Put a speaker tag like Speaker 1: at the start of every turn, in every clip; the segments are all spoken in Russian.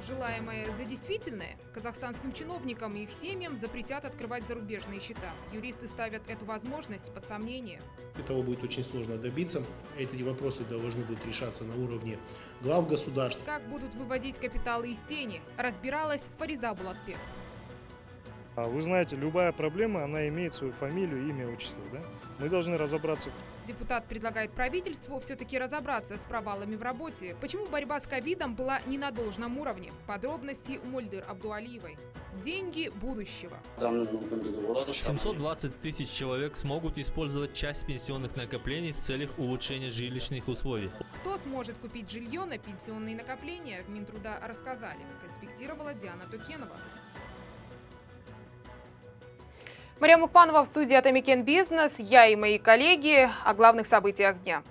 Speaker 1: Желаемое за действительное? Казахстанским чиновникам и их семьям запретят открывать зарубежные счета. Юристы ставят эту возможность под сомнение.
Speaker 2: Этого будет очень сложно добиться. Эти вопросы должны будут решаться на уровне глав государств.
Speaker 1: Как будут выводить капиталы из тени, разбиралась Фариза Булатбек.
Speaker 3: Вы знаете, любая проблема, она имеет свою фамилию, имя, отчество. Да? Мы должны разобраться.
Speaker 1: Депутат предлагает правительству все-таки разобраться с провалами в работе. Почему борьба с ковидом была не на должном уровне? Подробности у Мольдыр Абдуалиевой. Деньги будущего.
Speaker 4: 720 тысяч человек смогут использовать часть пенсионных накоплений в целях улучшения жилищных условий.
Speaker 1: Кто сможет купить жилье на пенсионные накопления, в Минтруда рассказали. Конспектировала Диана Тукенова. Мария Мукпанова в студии Атамикен Бизнес. Я и мои коллеги о главных событиях дня.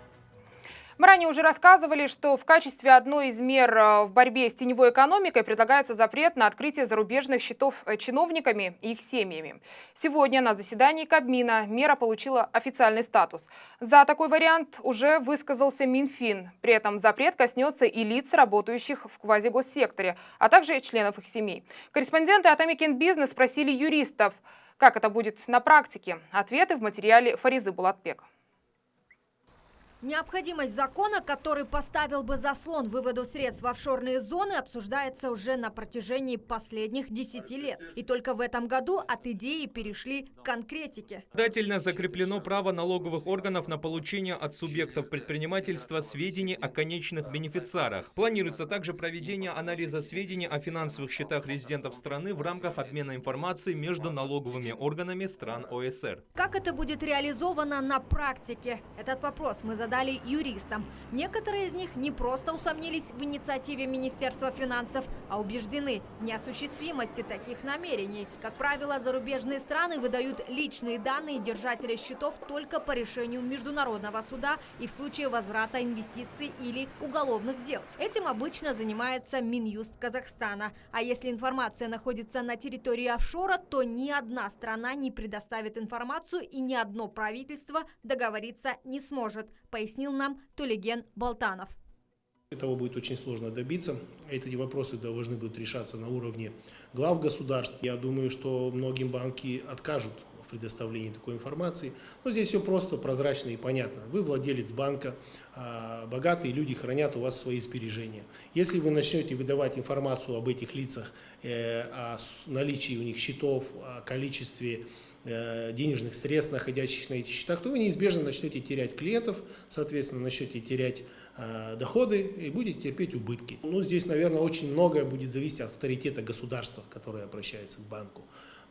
Speaker 1: Мы ранее уже рассказывали, что в качестве одной из мер в борьбе с теневой экономикой предлагается запрет на открытие зарубежных счетов чиновниками и их семьями. Сегодня на заседании Кабмина мера получила официальный статус. За такой вариант уже высказался Минфин. При этом запрет коснется и лиц, работающих в квазигоссекторе, а также членов их семей. Корреспонденты Атамикен Бизнес спросили юристов, как это будет на практике. Ответы в материале Фаризы Булатбек.
Speaker 5: Необходимость закона, который поставил бы заслон выводу средств в офшорные зоны, обсуждается уже на протяжении последних 10 лет. И только в этом году от идеи перешли к конкретике.
Speaker 6: Законодательно закреплено право налоговых органов на получение от субъектов предпринимательства сведений о конечных бенефициарах. Планируется также проведение анализа сведений о финансовых счетах резидентов страны в рамках обмена информацией между налоговыми органами стран ОСР.
Speaker 5: Как это будет реализовано на практике? Этот вопрос мы задали юристам. Некоторые из них не просто усомнились в инициативе Министерства финансов, а убеждены в неосуществимости таких намерений. Как правило, зарубежные страны выдают личные данные держателя счетов только по решению Международного суда и в случае возврата инвестиций или уголовных дел. Этим обычно занимается Минюст Казахстана. А если информация находится на территории офшора, то ни одна страна не предоставит информацию и ни одно правительство договориться не сможет, пояснил нам Тулеген Балтанов.
Speaker 2: Этого будет очень сложно добиться. Эти вопросы должны будут решаться на уровне глав государств. Я думаю, что многим банки откажут в предоставлении такой информации. Но здесь все просто, прозрачно и понятно. Вы владелец банка, богатые люди хранят у вас свои сбережения. Если вы начнете выдавать информацию об этих лицах, о наличии у них счетов, о количестве денежных средств, находящихся на этих счетах, то вы неизбежно начнете терять клиентов, соответственно, начнете терять доходы и будете терпеть убытки. Ну, здесь, наверное, очень многое будет зависеть от авторитета государства, которое обращается к банку.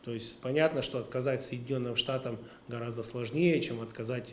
Speaker 2: То есть понятно, что отказать Соединенным Штатам гораздо сложнее, чем отказать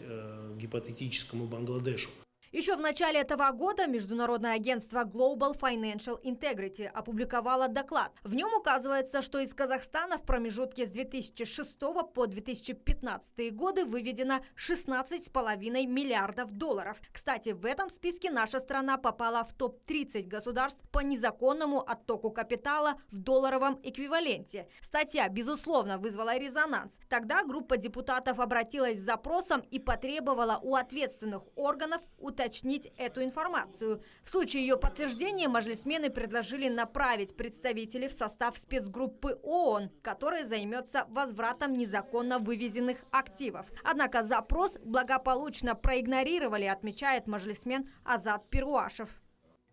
Speaker 2: гипотетическому Бангладешу.
Speaker 5: Еще в начале этого года международное агентство Global Financial Integrity опубликовало доклад. В нем указывается, что из Казахстана в промежутке с 2006 по 2015 годы выведено 16,5 миллиардов долларов. Кстати, в этом списке наша страна попала в топ-30 государств по незаконному оттоку капитала в долларовом эквиваленте. Статья, безусловно, вызвала резонанс. Тогда группа депутатов обратилась с запросом и потребовала у ответственных органов уточнить эту информацию. В случае ее подтверждения маджлисмены предложили направить представителей в состав спецгруппы ООН, которая займется возвратом незаконно вывезенных активов. Однако запрос благополучно проигнорировали, отмечает маджлисмен Азат Перуашев.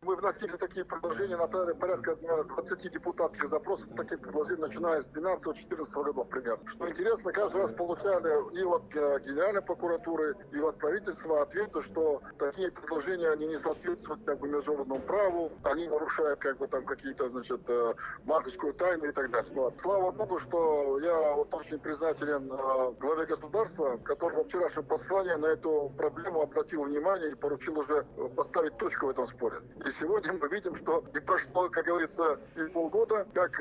Speaker 7: Мы вносили такие предложения, направили порядка 20 депутатских запросов, таких предложений, начиная с 12-14 годов примерно. Что интересно, каждый раз получали и от Генеральной прокуратуры, и от правительства ответы, что такие предложения они не соответствуют международному праву, они нарушают какие-то, банковскую тайну и так далее. Но, слава богу, что я очень признателен главе государства, который во вчерашнем послании на эту проблему обратил внимание и поручил уже поставить точку в этом споре. И сегодня мы видим, что не прошло, как говорится, и полгода, как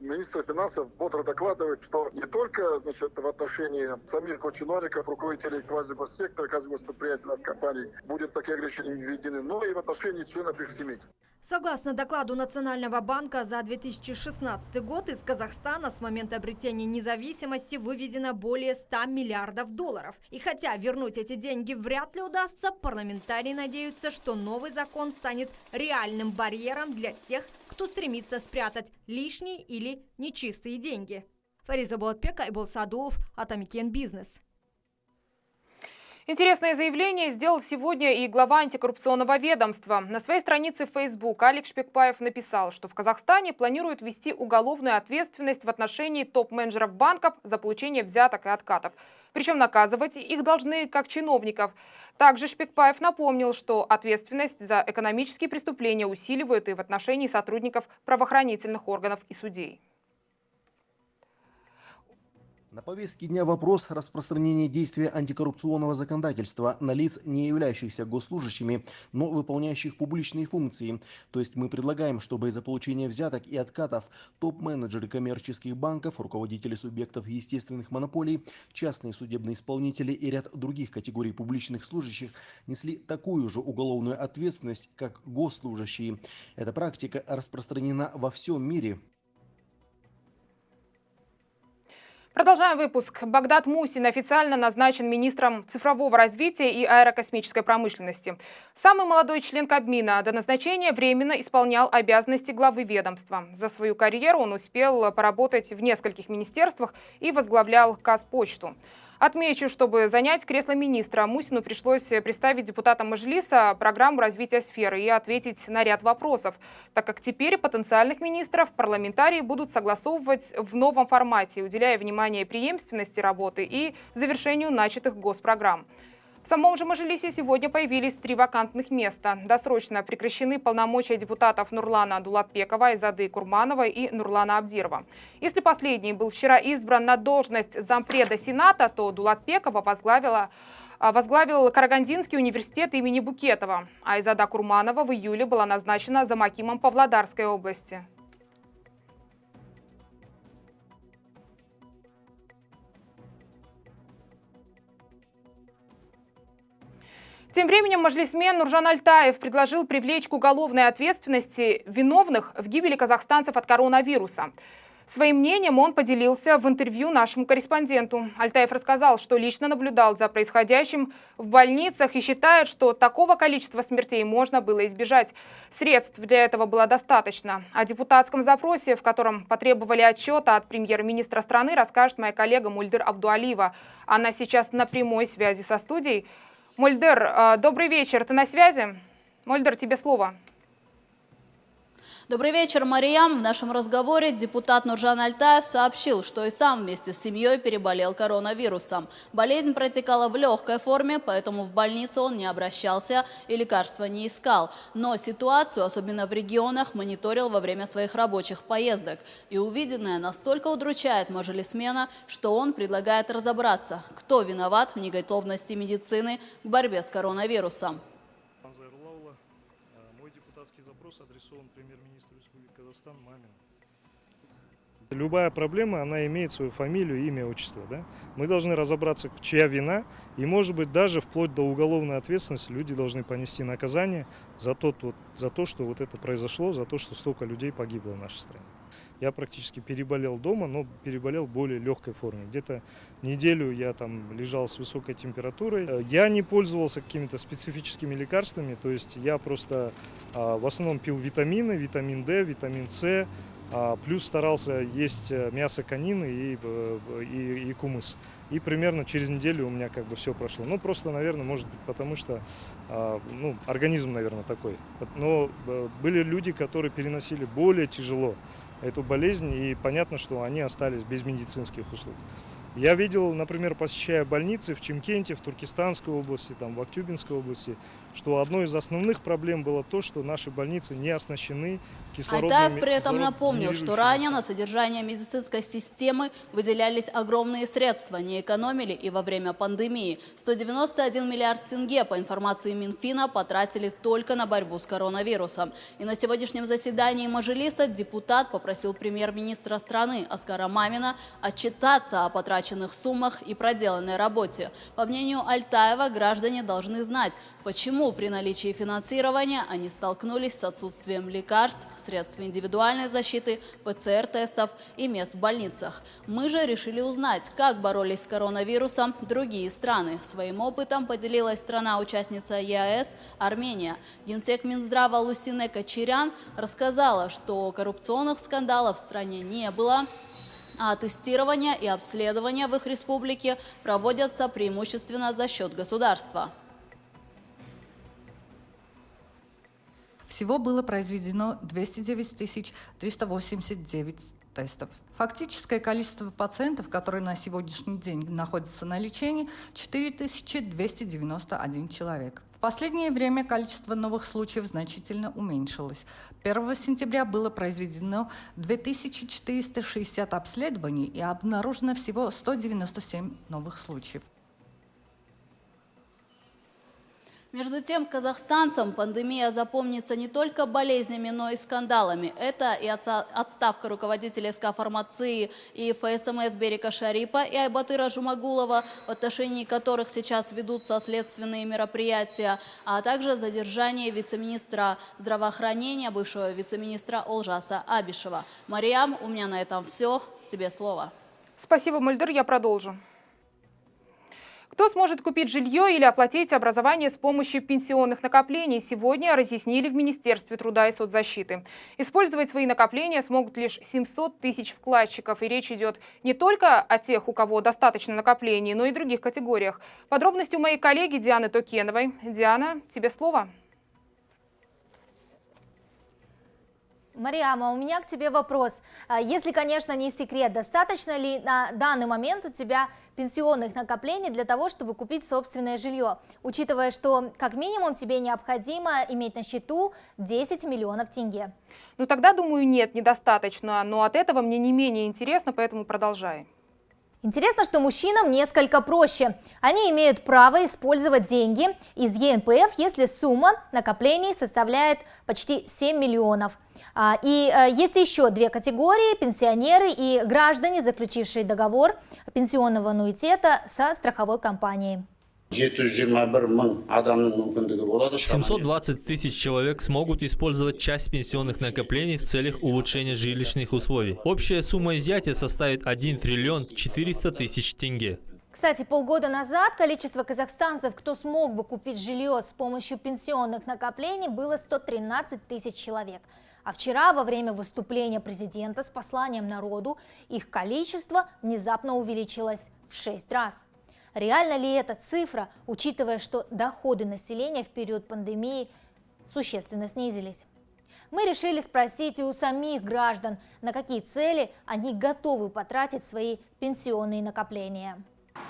Speaker 7: министр финансов бодро докладывает, что не только в отношении самих чиновников, руководителей квазигоссектора, квазигоспредприятий, компаний будут такие ограничения введены, но и в отношении членов их семей.
Speaker 5: Согласно докладу Национального банка за 2016 год, из Казахстана с момента обретения независимости выведено более 100 миллиардов долларов. И хотя вернуть эти деньги вряд ли удастся, парламентарии надеются, что новый закон станет реальным барьером для тех, кто стремится спрятать лишние или нечистые деньги. Фариза Булатбек, Айбол Садуов, Атамикен Бизнес.
Speaker 1: Интересное заявление сделал сегодня и глава антикоррупционного ведомства. На своей странице в Facebook Алик Шпекбаев написал, что в Казахстане планируют ввести уголовную ответственность в отношении топ-менеджеров банков за получение взяток и откатов. Причем наказывать их должны как чиновников. Также Шпекбаев напомнил, что ответственность за экономические преступления усиливают и в отношении сотрудников правоохранительных органов и судей.
Speaker 8: На повестке дня вопрос распространения действия антикоррупционного законодательства на лиц, не являющихся госслужащими, но выполняющих публичные функции. То есть мы предлагаем, чтобы за получение взяток и откатов топ-менеджеры коммерческих банков, руководители субъектов естественных монополий, частные судебные исполнители и ряд других категорий публичных служащих несли такую же уголовную ответственность, как госслужащие. Эта практика распространена во всем мире.
Speaker 1: Продолжаем выпуск. Багдад Мусин официально назначен министром цифрового развития и аэрокосмической промышленности. Самый молодой член Кабмина до назначения временно исполнял обязанности главы ведомства. За свою карьеру он успел поработать в нескольких министерствах и возглавлял Казпочту. Отмечу, чтобы занять кресло министра, Мусину пришлось представить депутатам Мажилиса программу развития сферы и ответить на ряд вопросов, так как теперь потенциальных министров парламентарии будут согласовывать в новом формате, уделяя внимание преемственности работы и завершению начатых госпрограмм. В самом же Мажилисе сегодня появились 3 вакантных места. Досрочно прекращены полномочия депутатов Нурлана Дулатбекова, Айзады Курмановой и Нурлана Абдирова. Если последний был вчера избран на должность зампреда Сената, то Дулатбекова возглавил Карагандинский университет имени Букетова. Айзада Курманова в июле была назначена замакимом Павлодарской области. Тем временем мажилисмен Нуржан Альтаев предложил привлечь к уголовной ответственности виновных в гибели казахстанцев от коронавируса. Своим мнением он поделился в интервью нашему корреспонденту. Альтаев рассказал, что лично наблюдал за происходящим в больницах и считает, что такого количества смертей можно было избежать. Средств для этого было достаточно. О депутатском запросе, в котором потребовали отчета от премьер-министра страны, расскажет моя коллега Мульдер Абдуалиева. Она сейчас на прямой связи со студией. Мульдер, добрый вечер. Ты на связи? Мульдер, тебе слово.
Speaker 9: Добрый вечер, Мариям. В нашем разговоре депутат Нуржан Альтаев сообщил, что и сам вместе с семьей переболел коронавирусом. Болезнь протекала в легкой форме, поэтому в больницу он не обращался и лекарства не искал. Но ситуацию, особенно в регионах, мониторил во время своих рабочих поездок. И увиденное настолько удручает мажилисмена, что он предлагает разобраться, кто виноват в неготовности медицины к борьбе с коронавирусом.
Speaker 3: Мой депутатский запрос адресован премьер-министру Республики Казахстан Мамину. Любая проблема, она имеет свою фамилию, имя, отчество. Да? Мы должны разобраться, чья вина, и, может быть, даже вплоть до уголовной ответственности люди должны понести наказание за то, что вот это произошло, за то, что столько людей погибло в нашей стране. Я практически переболел дома, но переболел в более легкой форме. Где-то неделю я там лежал с высокой температурой. Я не пользовался какими-то специфическими лекарствами, то есть я просто в основном пил витамины, витамин D, витамин С, плюс старался есть мясо конины и кумыс. И примерно через неделю у меня как бы все прошло. Ну, просто, наверное, может быть, потому что организм, наверное, такой. Но были люди, которые переносили более тяжело эту болезнь, и понятно, что они остались без медицинских услуг. Я видел, например, посещая больницы в Чимкенте, в Туркестанской области, там, в Актюбинской области, что одной из основных проблем было то, что наши больницы не оснащены кислородными...
Speaker 9: Альтаев при этом напомнил, что ранее на содержание медицинской системы выделялись огромные средства, не экономили и во время пандемии. 191 миллиард тенге, по информации Минфина, потратили только на борьбу с коронавирусом. И на сегодняшнем заседании Мажилиса депутат попросил премьер-министра страны Аскара Мамина отчитаться о потраченных потраченных суммах и проделанной работе. По мнению Альтаева, граждане должны знать, почему при наличии финансирования они столкнулись с отсутствием лекарств, средств индивидуальной защиты, ПЦР-тестов и мест в больницах. Мы же решили узнать, как боролись с коронавирусом другие страны. Своим опытом поделилась страна-участница ЕАЭС Армения. Генсек Минздрава Лусине Качирян рассказала, что коррупционных скандалов в стране не было, а тестирование и обследование в их республике проводятся преимущественно за счет государства.
Speaker 10: Всего было произведено 209 389 тестов. Фактическое количество пациентов, которые на сегодняшний день находятся на лечении, 4291 человек. В последнее время количество новых случаев значительно уменьшилось. 1 сентября было произведено 2460 обследований и обнаружено всего 197 новых случаев.
Speaker 9: Между тем, казахстанцам пандемия запомнится не только болезнями, но и скандалами. Это и отставка руководителя СК «Фармации» и ФСМС Берика Шарипа и Айбатыра Жумагулова, в отношении которых сейчас ведутся следственные мероприятия, а также задержание вице-министра здравоохранения, бывшего вице-министра Олжаса Абишева. Мариам, у меня на этом все. Тебе слово.
Speaker 1: Спасибо, Мульдыр, я продолжу. Кто сможет купить жилье или оплатить образование с помощью пенсионных накоплений, сегодня разъяснили в Министерстве труда и соцзащиты. Использовать свои накопления смогут лишь 700 тысяч вкладчиков. И речь идет не только о тех, у кого достаточно накоплений, но и других категориях. Подробности у моей коллеги Дианы Токеновой. Диана, тебе слово.
Speaker 11: Мариама, у меня к тебе вопрос. Если, конечно, не секрет, достаточно ли на данный момент у тебя пенсионных накоплений для того, чтобы купить собственное жилье, учитывая, что как минимум тебе необходимо иметь на счету 10 миллионов тенге?
Speaker 1: Ну тогда, думаю, нет, недостаточно, но от этого мне не менее интересно, поэтому продолжай.
Speaker 11: Интересно, что мужчинам несколько проще. Они имеют право использовать деньги из ЕНПФ, если сумма накоплений составляет почти 7 миллионов. И есть еще две категории – пенсионеры и граждане, заключившие договор пенсионного аннуитета со страховой компанией.
Speaker 4: 720 тысяч человек смогут использовать часть пенсионных накоплений в целях улучшения жилищных условий. Общая сумма изъятия составит 1 триллион 400 тысяч тенге.
Speaker 11: Кстати, полгода назад количество казахстанцев, кто смог бы купить жилье с помощью пенсионных накоплений, было 113 тысяч человек. А вчера, во время выступления президента с посланием народу, их количество внезапно увеличилось в 6 раз. Реально ли эта цифра, учитывая, что доходы населения в период пандемии существенно снизились? Мы решили спросить у самих граждан, на какие цели они готовы потратить свои пенсионные накопления.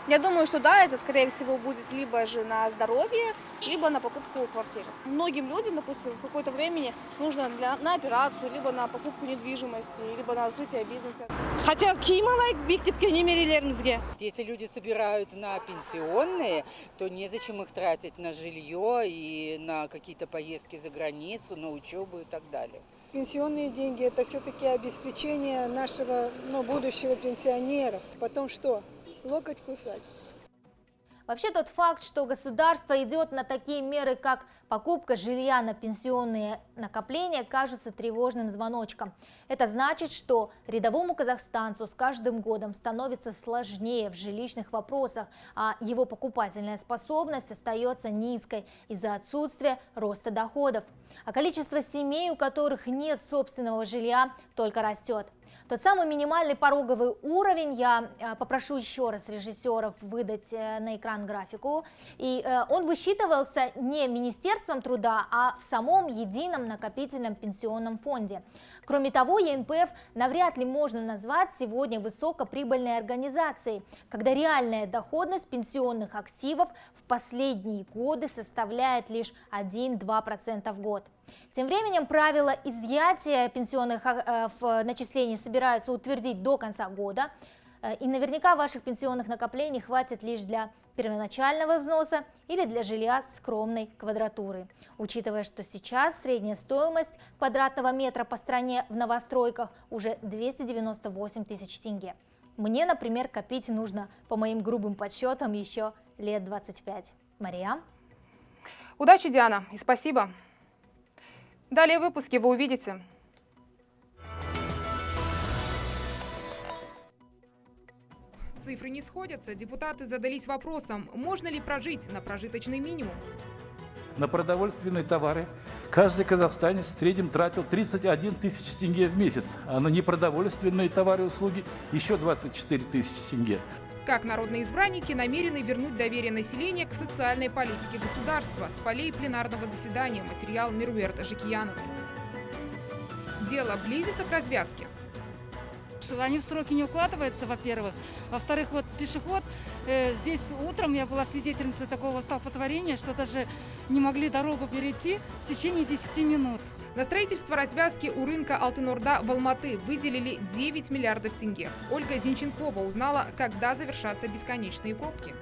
Speaker 12: Я думаю, что да, это, скорее всего, будет либо же на здоровье, либо на покупку квартиры. Многим людям, допустим, в какое-то время нужно на операцию, либо на покупку недвижимости, либо на открытие бизнеса.
Speaker 13: Хотя киім алайық мектепке немерелерімізге.
Speaker 14: Если люди собирают на пенсионные, то незачем их тратить на жилье и на какие-то поездки за границу, на учебу и так далее.
Speaker 15: Пенсионные деньги – это все-таки обеспечение нашего будущего пенсионера. Потом что? Локоть кусать.
Speaker 11: Вообще тот факт, что государство идет на такие меры, как покупка жилья на пенсионные накопления, кажется тревожным звоночком. Это значит, что рядовому казахстанцу с каждым годом становится сложнее в жилищных вопросах, а его покупательная способность остается низкой из-за отсутствия роста доходов. А количество семей, у которых нет собственного жилья, только растет. Тот самый минимальный пороговый уровень, я попрошу еще раз режиссеров выдать на экран графику, и он высчитывался не Министерством труда, а в самом едином накопительном пенсионном фонде. Кроме того, ЕНПФ навряд ли можно назвать сегодня высокоприбыльной организацией, когда реальная доходность пенсионных активов в последние годы составляет лишь 1-2% в год. Тем временем правила изъятия пенсионных начислений собираются утвердить до конца года, и наверняка ваших пенсионных накоплений хватит лишь для первоначального взноса или для жилья скромной квадратуры. Учитывая, что сейчас средняя стоимость квадратного метра по стране в новостройках уже 298 тысяч тенге. Мне, например, копить нужно, по моим грубым подсчетам, еще лет 25. Мариам?
Speaker 1: Удачи, Диана, и спасибо. Далее в выпуске вы увидите. Цифры не сходятся. Депутаты задались вопросом, можно ли прожить на прожиточный минимум.
Speaker 16: На продовольственные товары каждый казахстанец в среднем тратил 31 тысяч тенге в месяц, а на непродовольственные товары и услуги еще 24 тысячи тенге.
Speaker 1: Как народные избранники намерены вернуть доверие населения к социальной политике государства. С полей пленарного заседания материал Меруерта Жикияновой. Дело близится к развязке.
Speaker 17: Они в сроки не укладываются, во-первых. Во-вторых, вот пешеход, здесь утром я была свидетельницей такого столпотворения, что даже не могли дорогу перейти в течение 10 минут.
Speaker 1: На строительство развязки у рынка Алтын-Орда в Алматы выделили 9 миллиардов тенге. Ольга Зинченкова узнала, когда завершатся бесконечные пробки.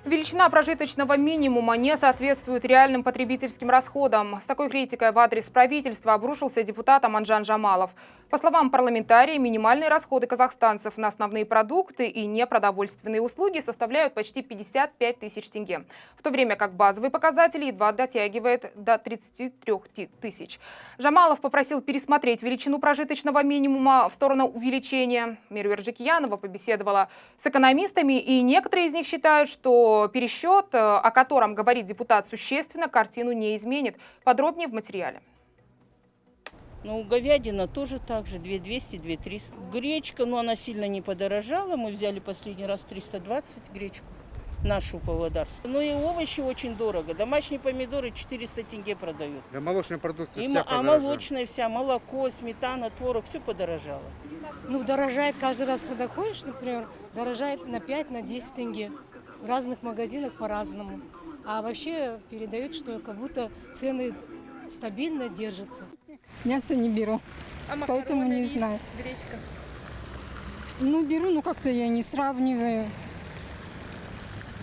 Speaker 1: Величина прожиточного минимума не соответствует реальным потребительским расходам. С такой критикой в адрес правительства обрушился депутат Аманжан Жамалов. По словам парламентария, минимальные расходы казахстанцев на основные продукты и непродовольственные услуги составляют почти 55 тысяч тенге, в то время как базовый показатель едва дотягивает до 33 тысяч. Жамалов попросил пересмотреть величину прожиточного минимума в сторону увеличения. Меруерт Жикиянова побеседовала с экономистами, и некоторые из них считают, что пересчет, о котором говорит депутат, существенно картину не изменит. Подробнее в материале.
Speaker 18: Ну, говядина тоже так же, 2200, 2300. Гречка, но она сильно не подорожала. Мы взяли последний раз 320 гречку, нашу павлодарскую. Ну и овощи очень дорого. Домашние помидоры 400 тенге продают.
Speaker 19: Да, молочная продукция вся
Speaker 18: подорожала. А молочная вся, молоко, сметана, творог, все подорожало.
Speaker 20: Ну, дорожает каждый раз, когда ходишь, например, дорожает на 5-10 тенге. В разных магазинах по-разному. А вообще передают, что как будто цены стабильно держатся.
Speaker 21: Мясо не беру, поэтому не знаю.
Speaker 1: Гречка?
Speaker 21: Ну, беру, но как-то я не сравниваю.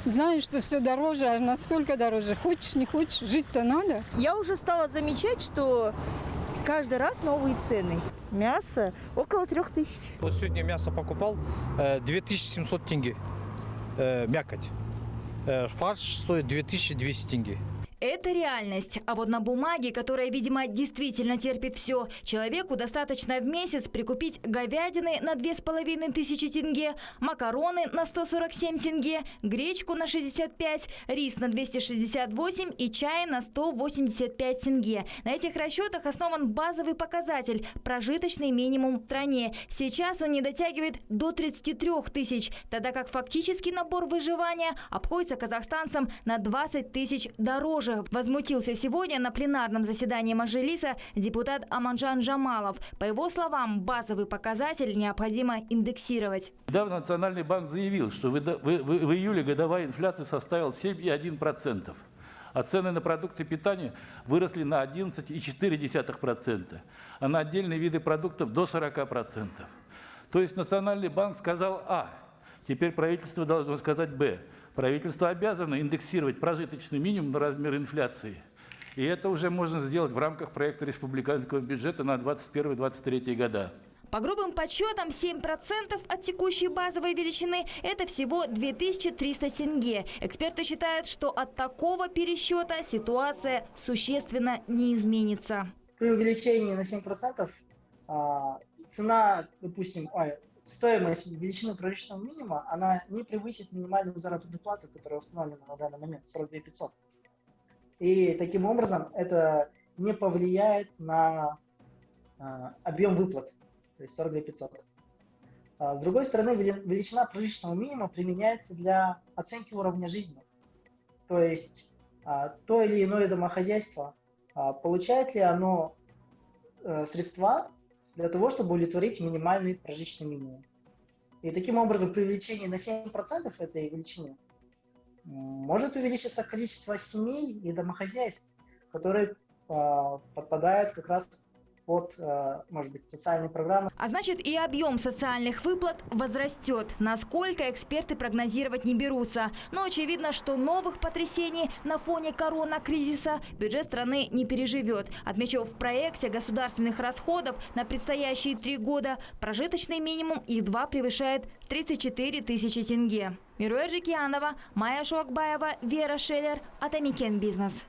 Speaker 21: Знаю, что все дороже, а насколько дороже? Хочешь, не хочешь, жить-то надо.
Speaker 22: Я уже стала замечать, что каждый раз новые цены. Мясо около 3000.
Speaker 23: Вот сегодня мясо покупал 2700 тенге. Мякоть. Фарш стоит 2200 тенге.
Speaker 5: Это реальность. А вот на бумаге, которая, видимо, действительно терпит все, человеку достаточно в месяц прикупить говядины на 2500 тенге, макароны на 147 тенге, гречку на 65, рис на 268 и чай на 185 тенге. На этих расчетах основан базовый показатель – прожиточный минимум в стране. Сейчас он не дотягивает до 33 тысяч, тогда как фактический набор выживания обходится казахстанцам на 20 тысяч дороже. Возмутился сегодня на пленарном заседании Мажилиса депутат Аманжан Жамалов. По его словам, базовый показатель необходимо индексировать.
Speaker 16: Недавно Национальный банк заявил, что в июле годовая инфляция составила 7,1%, а цены на продукты питания выросли на 11,4%, а на отдельные виды продуктов до 40%. То есть Национальный банк сказал А, теперь правительство должно сказать Б. Правительство обязано индексировать прожиточный минимум на размер инфляции. И это уже можно сделать в рамках проекта республиканского бюджета на 2021-2023 года.
Speaker 5: По грубым подсчетам, 7% от текущей базовой величины – это всего 2300 тенге. Эксперты считают, что от такого пересчета ситуация существенно не изменится.
Speaker 24: При увеличении на 7% цена, допустим, стоимость величины прожиточного минимума, она не превысит минимальную заработную плату, которая установлена на данный момент, 42 500. И таким образом это не повлияет на объем выплат, то есть 42 500. С другой стороны, величина прожиточного минимума применяется для оценки уровня жизни. То есть то или иное домохозяйство, получает ли оно средства для того, чтобы удовлетворить минимальный прожиточный минимум. И таким образом, при увеличении на 7% этой величины может увеличиться количество семей и домохозяйств, которые подпадают как раз от, может быть, социальной программы.
Speaker 5: А значит, и объем социальных выплат возрастет. Насколько, эксперты прогнозировать не берутся. Но очевидно, что новых потрясений на фоне коронакризиса бюджет страны не переживет. Отмечу, в проекте государственных расходов на предстоящие 3 года прожиточный минимум едва превышает 34 тысячи тенге. Мируя Джикиянова, Майя Шуакбаева, Вера Шеллер, Атамикен Бизнес.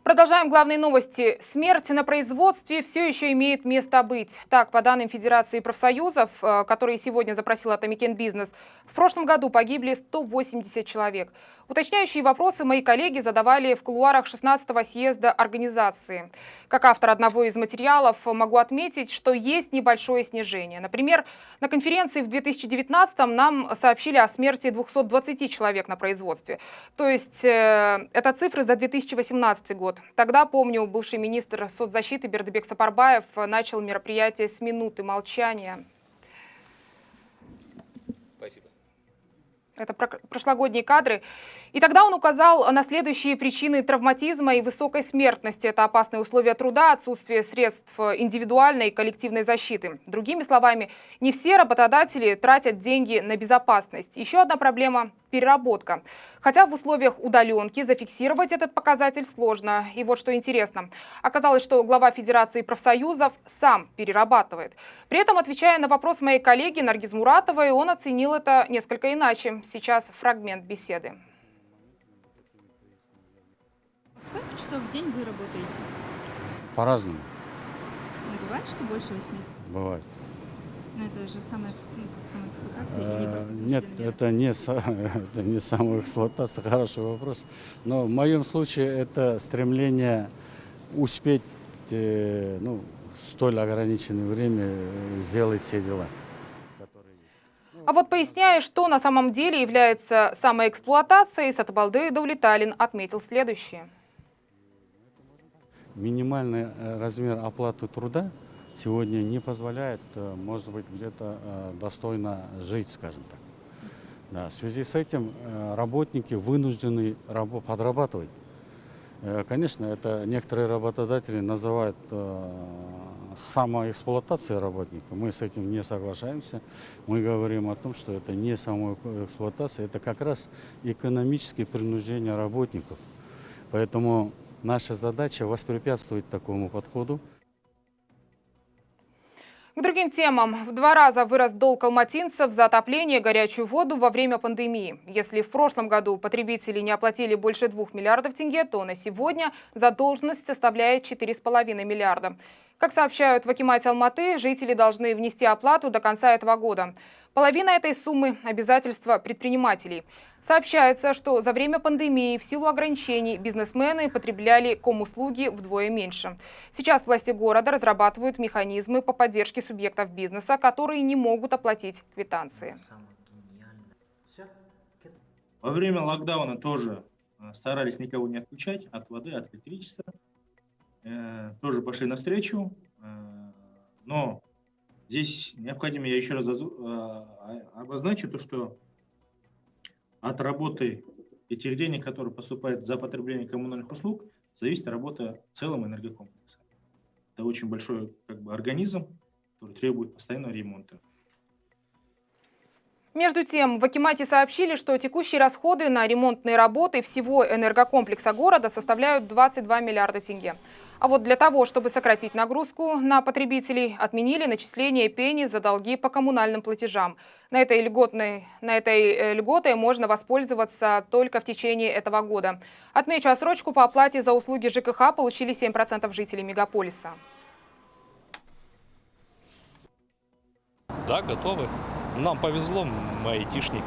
Speaker 1: Продолжаем главные новости. Смерть на производстве все еще имеет место быть. Так, по данным Федерации профсоюзов, которые сегодня запросил Атамикен Бизнес, в прошлом году погибли 180 человек. Уточняющие вопросы мои коллеги задавали в кулуарах 16-го съезда организации. Как автор одного из материалов могу отметить, что есть небольшое снижение. Например, на конференции в 2019-м нам сообщили о смерти 220 человек на производстве. То есть это цифры за 2018 год. Тогда, помню, бывший министр соцзащиты Бердыбек Сапарбаев начал мероприятие с минуты молчания.
Speaker 2: Спасибо.
Speaker 1: Это прошлогодние кадры. И тогда он указал на следующие причины травматизма и высокой смертности. Это опасные условия труда, отсутствие средств индивидуальной и коллективной защиты. Другими словами, не все работодатели тратят деньги на безопасность. Еще одна проблема – переработка. Хотя в условиях удаленки зафиксировать этот показатель сложно. И вот что интересно. Оказалось, что глава Федерации профсоюзов сам перерабатывает. При этом, отвечая на вопрос моей коллеги Наргиз Муратовой, он оценил это несколько иначе. Сейчас фрагмент беседы.
Speaker 6: Сколько часов в день вы работаете?
Speaker 2: По-разному.
Speaker 6: Бывает, что больше 8?
Speaker 2: Бывает.
Speaker 6: Но это же самоэксплуатация или просто
Speaker 2: Нет, это не самоэксплуатация, хороший вопрос. Но в моем случае это стремление успеть в столь ограниченное время сделать все дела.
Speaker 1: А вот поясняя, что на самом деле является самоэксплуатацией, Сатыбалды Давлеталин отметил следующее.
Speaker 2: Минимальный размер оплаты труда сегодня не позволяет, может быть, где-то достойно жить, скажем так. Да, в связи с этим работники вынуждены подрабатывать. Конечно, это некоторые работодатели называют самоэксплуатацией работника. Мы с этим не соглашаемся. Мы говорим о том, что это не самоэксплуатация, это как раз экономическое принуждение работников. Поэтому наша задача воспрепятствовать такому подходу.
Speaker 1: К другим темам. В 2 раза вырос долг алматинцев за отопление и горячую воду во время пандемии. Если в прошлом году потребители не оплатили больше 2 миллиардов тенге, то на сегодня задолженность составляет 4,5 миллиарда. Как сообщают в Акимате Алматы, жители должны внести оплату до конца этого года. Половина этой суммы – обязательства предпринимателей. Сообщается, что за время пандемии в силу ограничений бизнесмены потребляли комуслуги вдвое меньше. Сейчас власти города разрабатывают механизмы по поддержке субъектов бизнеса, которые не могут оплатить квитанции.
Speaker 7: Во время локдауна тоже старались никого не отключать от воды, от электричества. Тоже пошли навстречу, но здесь необходимо, я еще раз обозначу то, что от работы этих денег, которые поступают за потребление коммунальных услуг, зависит работа в целом энергокомплекса. Это очень большой организм, который требует постоянного ремонта.
Speaker 1: Между тем, в Акимате сообщили, что текущие расходы на ремонтные работы всего энергокомплекса города составляют 22 миллиарда тенге. А вот для того, чтобы сократить нагрузку на потребителей, отменили начисление пени за долги по коммунальным платежам. Этой льготой можно воспользоваться только в течение этого года. Отмечу, отсрочку по оплате за услуги ЖКХ получили 7% жителей мегаполиса.
Speaker 19: Да, готовы. Нам повезло, мы айтишники.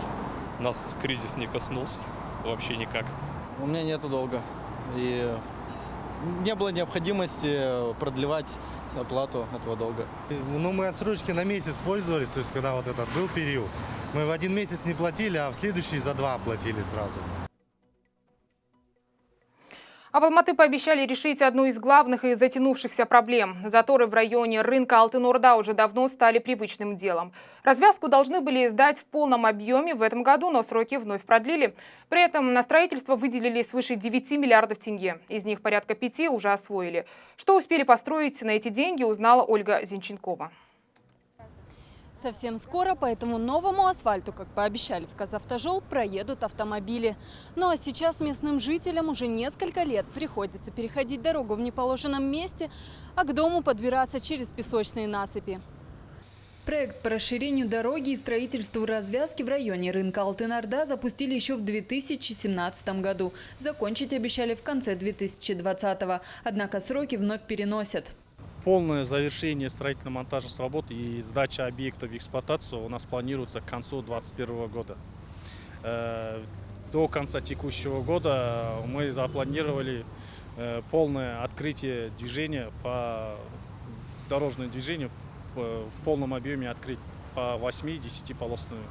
Speaker 19: Нас кризис не коснулся вообще никак.
Speaker 25: У меня нету долга. И не было необходимости продлевать оплату этого долга.
Speaker 26: Ну, мы отсрочки на месяц пользовались, то есть когда вот этот был период. Мы в 1 месяц не платили, а в следующий за 2 оплатили сразу.
Speaker 1: А А в Алматы пообещали решить одну из главных и затянувшихся проблем. Заторы в районе рынка Алтын-Орда уже давно стали привычным делом. Развязку должны были сдать в полном объеме в этом году, но сроки вновь продлили. При этом на строительство выделили свыше 9 миллиардов тенге. Из них порядка 5 уже освоили. Что успели построить на эти деньги, узнала Ольга Зинченкова.
Speaker 3: Совсем скоро по этому новому асфальту, как пообещали в Казавтожол, проедут автомобили. Ну а сейчас местным жителям уже несколько лет приходится переходить дорогу в неположенном месте, а к дому подбираться через песочные насыпи. Проект по расширению дороги и строительству развязки в районе рынка Алтын-Орда запустили еще в 2017 году. Закончить обещали в конце 2020-го, однако сроки вновь переносят.
Speaker 25: Полное завершение строительно-монтажных работ и сдача объекта в эксплуатацию у нас планируется к концу 2021 года. До конца текущего года мы запланировали полное открытие движения по дорожному движению в полном объеме открыть по 8-10-полосную.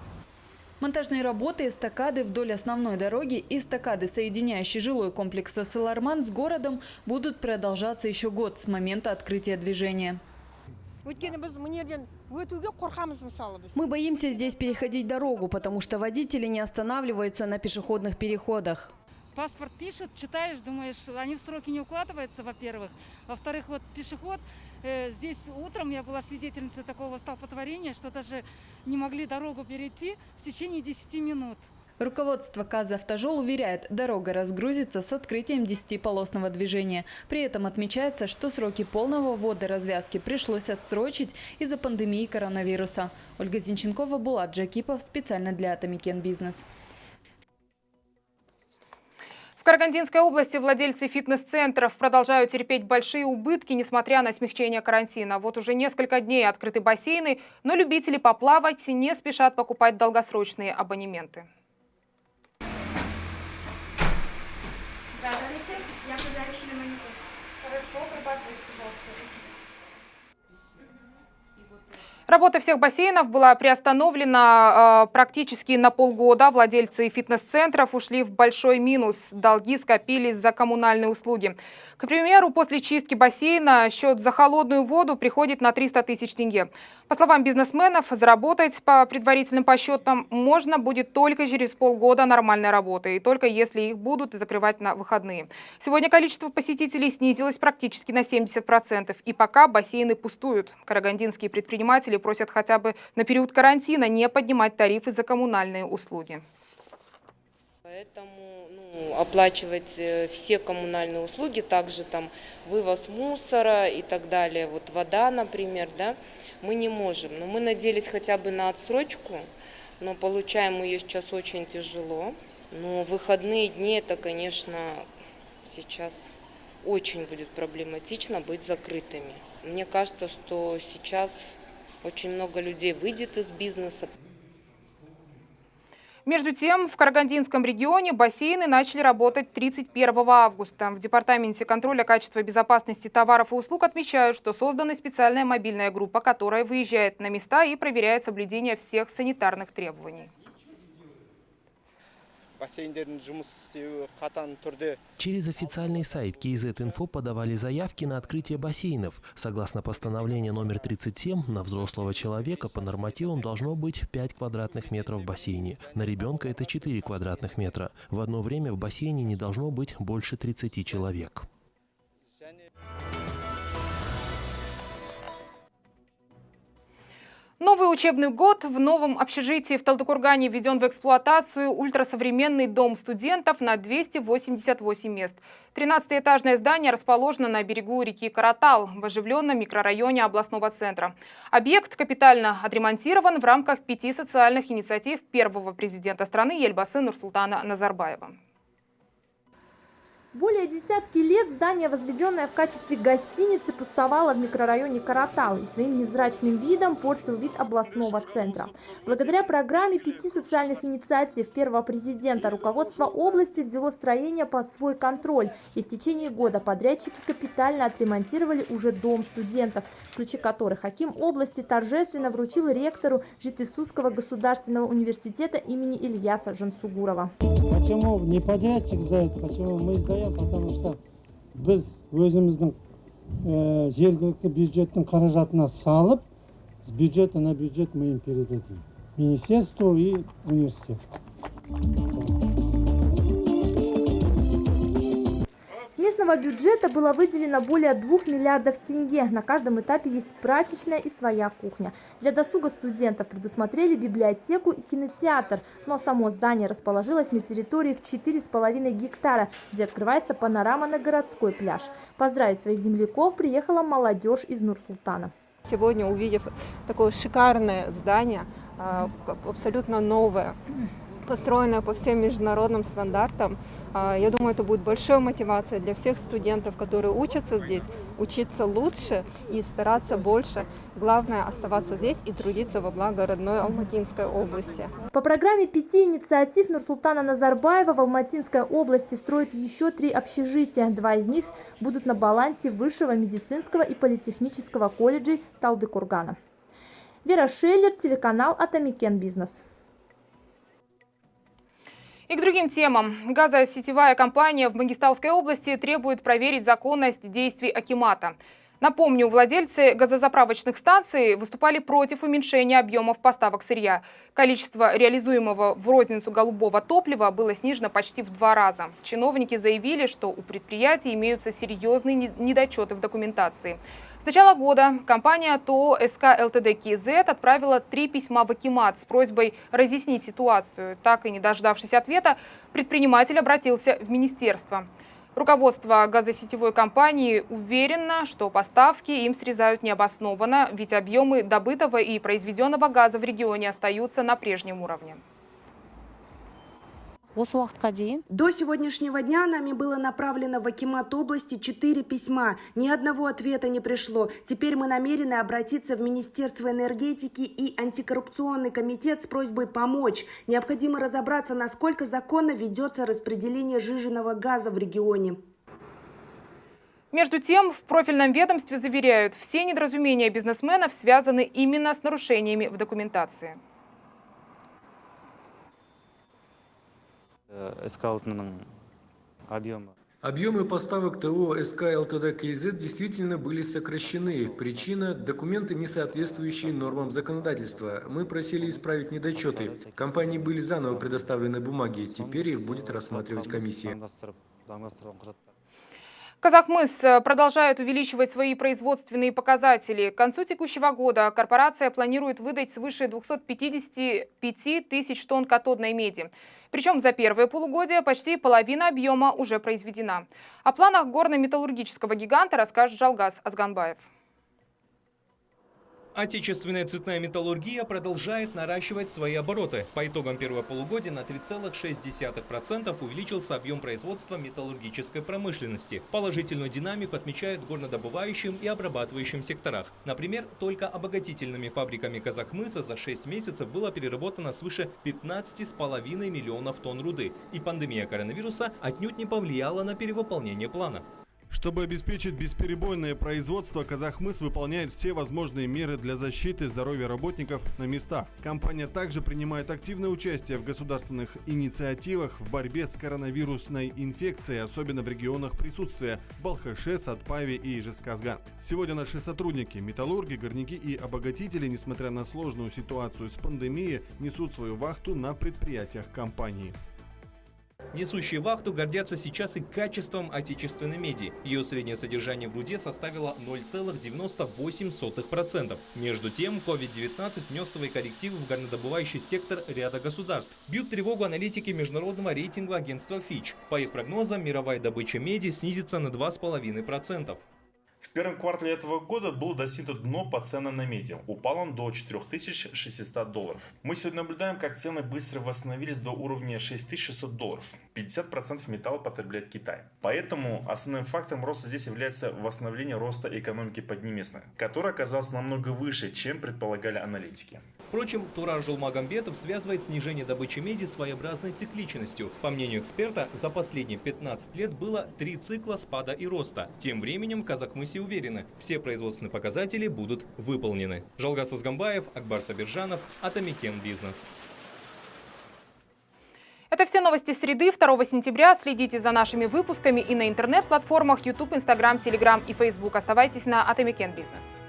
Speaker 3: Монтажные работы эстакады вдоль основной дороги и эстакады, соединяющей жилой комплекс Асыл-Арман с городом, будут продолжаться еще год с момента открытия движения.
Speaker 21: Мы боимся здесь переходить дорогу, потому что водители не останавливаются на пешеходных переходах.
Speaker 17: Паспорт пишут, читаешь, думаешь, они в сроки не укладываются, во-первых. Во-вторых, вот пешеход. Здесь утром я была свидетельницей такого столпотворения, что даже не могли дорогу перейти в течение 10 минут.
Speaker 3: Руководство Казавтожол уверяет, дорога разгрузится с открытием 10-полосного движения. При этом отмечается, что сроки полного ввода развязки пришлось отсрочить из-за пандемии коронавируса. Ольга Зинченкова, Булат Джакипов, специально для Атамикен Бизнес.
Speaker 1: В Карагандинской области владельцы фитнес-центров продолжают терпеть большие убытки, несмотря на смягчение карантина. Вот уже несколько дней открыты бассейны, но любители поплавать не спешат покупать долгосрочные абонементы.
Speaker 4: Здравствуйте, я подарочный маникюр. Хорошо, приготовьте, пожалуйста.
Speaker 1: Работа всех бассейнов была приостановлена практически на полгода. Владельцы фитнес-центров ушли в большой минус. Долги скопились за коммунальные услуги. К примеру, после чистки бассейна счет за холодную воду приходит на 300 тысяч тенге. По словам бизнесменов, заработать по предварительным подсчетам можно будет только через полгода нормальной работы. И только если их будут закрывать на выходные. Сегодня количество посетителей снизилось практически на 70%. И пока бассейны пустуют. Карагандинские предприниматели просят хотя бы на период карантина не поднимать тарифы за коммунальные услуги.
Speaker 8: Поэтому оплачивать все коммунальные услуги, также там вывоз мусора и так далее, вот вода, например, да, мы не можем. Но мы надеялись хотя бы на отсрочку, но получаем мы ее сейчас очень тяжело. Но выходные дни это, конечно, сейчас очень будет проблематично быть закрытыми. Мне кажется, что сейчас очень много людей выйдет из бизнеса.
Speaker 1: Между тем, в Карагандинском регионе бассейны начали работать 31 августа. В Департаменте контроля качества безопасности товаров и услуг отмечают, что создана специальная мобильная группа, которая выезжает на места и проверяет соблюдение всех санитарных требований.
Speaker 9: Через официальный сайт KZ-Info подавали заявки на открытие бассейнов. Согласно постановлению номер 37, на взрослого человека по нормативам должно быть 5 квадратных метров в бассейне. На ребенка это 4 квадратных метра. В одно время в бассейне не должно быть больше 30 человек.
Speaker 1: Новый учебный год. В новом общежитии в Талдыкургане введен в эксплуатацию ультрасовременный дом студентов на 288 мест. 13-этажное здание расположено на берегу реки Каратал в оживленном микрорайоне областного центра. Объект капитально отремонтирован в рамках 5 социальных инициатив первого президента страны Елбасы Нурсултана Назарбаева.
Speaker 10: Более десятки лет здание, возведенное в качестве гостиницы, пустовало в микрорайоне Каратал и своим невзрачным видом портил вид областного центра. Благодаря программе 5 социальных инициатив первого президента руководство области взяло строение под свой контроль. И в течение года подрядчики капитально отремонтировали уже дом студентов, ключи которых Аким области торжественно вручил ректору Житисусского государственного университета имени Ильяса Жансугурова.
Speaker 12: Почему не подрядчик сдает, почему мы сдаем? Потому что
Speaker 11: біз өзіміздің жергілікті бюджеттің қаражатына салып, бюджет на бюджет мы им передадим. Министерству и университету.
Speaker 10: С местного бюджета было выделено более 2 миллиардов тенге. На каждом этапе есть прачечная и своя кухня. Для досуга студентов предусмотрели библиотеку и кинотеатр. Но само здание расположилось на территории в 4,5 гектара, где открывается панорама на городской пляж. Поздравить своих земляков приехала молодежь из Нур-Султана.
Speaker 12: Сегодня, увидев такое шикарное здание, абсолютно новое, построенное по всем международным стандартам, я думаю, это будет большой мотивацией для всех студентов, которые учатся здесь, учиться лучше и стараться больше. Главное – оставаться здесь и трудиться во благо родной Алматинской области.
Speaker 10: По программе 5 инициатив Нурсултана Назарбаева в Алматинской области строят еще 3 общежития. 2 из них будут на балансе Высшего медицинского и политехнического колледжей Талдыкургана. Вера Шеллер, телеканал Атамикен Бизнес.
Speaker 1: И к другим темам. Газосетевая компания в Мангистауской области требует проверить законность действий акимата. Напомню, владельцы газозаправочных станций выступали против уменьшения объемов поставок сырья. Количество реализуемого в розницу голубого топлива было снижено почти в 2 раза. Чиновники заявили, что у предприятий имеются серьезные недочеты в документации. С начала года компания ТО СК ЛТД КИЗ отправила 3 письма в акимат с просьбой разъяснить ситуацию. Так и не дождавшись ответа, предприниматель обратился в министерство. Руководство газосетевой компании уверено, что поставки им срезают необоснованно, ведь объемы добытого и произведенного газа в регионе остаются на прежнем уровне.
Speaker 13: До сегодняшнего дня нами было направлено в акимат области 4 письма. Ни одного ответа не пришло. Теперь мы намерены обратиться в Министерство энергетики и антикоррупционный комитет с просьбой помочь. Необходимо разобраться, насколько законно ведется распределение сжиженного газа в регионе.
Speaker 1: Между тем, в профильном ведомстве заверяют, все недоразумения бизнесменов связаны именно с нарушениями в документации.
Speaker 14: Объемы поставок ТО СК ЛТД КИЗ действительно были сокращены. Причина – документы, не соответствующие нормам законодательства. Мы просили исправить недочеты. Компании были заново предоставлены бумаги. Теперь их будет рассматривать комиссия.
Speaker 1: Казахмыс продолжает увеличивать свои производственные показатели. К концу текущего года корпорация планирует выдать свыше 255 тысяч тонн катодной меди. Причем за первое полугодие почти половина объема уже произведена. О планах горно-металлургического гиганта расскажет Жалгас Азганбаев.
Speaker 15: Отечественная цветная металлургия продолжает наращивать свои обороты. По итогам первого полугодия на 3,6% увеличился объем производства металлургической промышленности. Положительную динамику отмечают в горнодобывающем и обрабатывающем секторах. Например, только обогатительными фабриками Казахмыса за 6 месяцев было переработано свыше 15,5 миллионов тонн руды. И пандемия коронавируса отнюдь не повлияла на перевыполнение плана.
Speaker 18: Чтобы обеспечить бесперебойное производство, Казахмыс выполняет все возможные меры для защиты здоровья работников на местах. Компания также принимает активное участие в государственных инициативах в борьбе с коронавирусной инфекцией, особенно в регионах присутствия Балхаше, Сатпаве и Жезказган. Сегодня наши сотрудники, металлурги, горняки и обогатители, несмотря на сложную ситуацию с пандемией, несут свою вахту на предприятиях компании.
Speaker 15: Несущие вахту гордятся сейчас и качеством отечественной меди. Ее среднее содержание в руде составило 0,98%. Между тем, COVID-19 внес свои коррективы в горнодобывающий сектор ряда государств. Бьют тревогу аналитики международного рейтинга агентства Fitch. По их прогнозам, мировая добыча меди снизится на 2,5%.
Speaker 27: В первом квартале этого года было достигнуто дно по ценам на меди. Упал он до $4600. Мы сегодня наблюдаем, как цены быстро восстановились до уровня $6600. 50% металла потребляет Китай. Поэтому основным фактором роста здесь является восстановление роста экономики Поднебесной, который оказался намного выше, чем предполагали аналитики.
Speaker 15: Впрочем, Турар Жулмагамбетов связывает снижение добычи меди своеобразной цикличностью. По мнению эксперта, за последние 15 лет было 3 цикла спада и роста. Тем временем Казахмысе уверены, все производственные показатели будут выполнены. Жалгас Азганбаев, Акбар Сабиржанов, Атамикен Бизнес.
Speaker 1: Это все новости среды 2 сентября. Следите за нашими выпусками и на интернет-платформах YouTube, Instagram, Telegram и Facebook. Оставайтесь на Atomic Business.